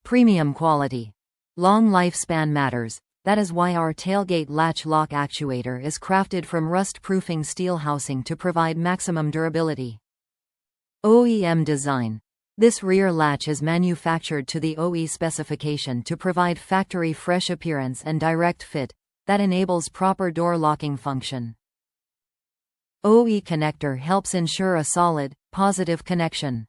Premium quality. Long lifespan matters. That is why our tailgate latch lock actuator is crafted from rust-proofing steel housing to provide maximum durability. OEM design. This rear latch is manufactured to the OE specification to provide factory-fresh appearance and direct fit that enables proper door locking function. OE connector helps ensure a solid, positive connection.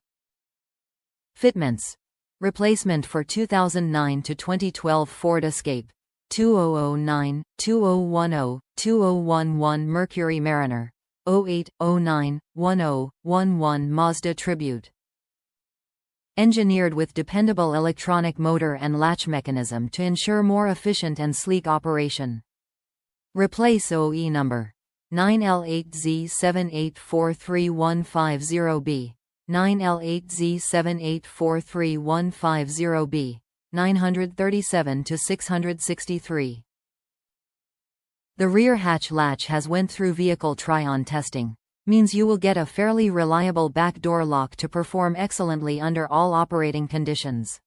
Fitments. Replacement for 2009 to 2012 Ford Escape, 2009, 2010, 2011 Mercury Mariner, 08, 09, 10, 11 Mazda Tribute. Engineered with dependable electronic motor and latch mechanism to ensure more efficient and sleek operation. Replace OE number 9L8Z7843150B, 9L8Z7843150B, 937 to 663. The rear hatch latch has went through vehicle try-on testing, means you will get a fairly reliable back door lock to perform excellently under all operating conditions.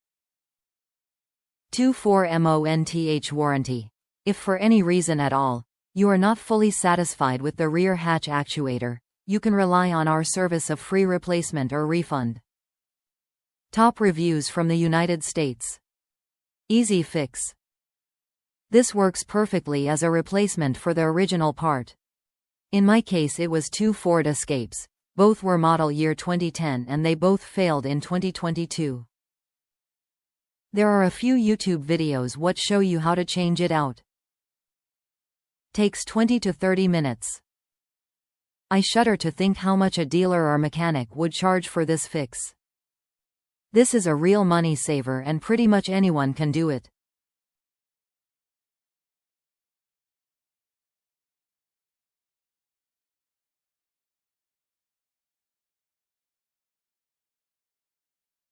24 month warranty. If for any reason at all, you are not fully satisfied with the rear hatch actuator, you can rely on our service of free replacement or refund. Top reviews from the United States. Easy fix. This works perfectly as a replacement for the original part. In my case it was 2 Ford Escapes. Both were model year 2010 and they both failed in 2022. There are a few YouTube videos what show you how to change it out. Takes 20 to 30 minutes. I shudder to think how much a dealer or mechanic would charge for this fix. This is a real money saver and pretty much anyone can do it.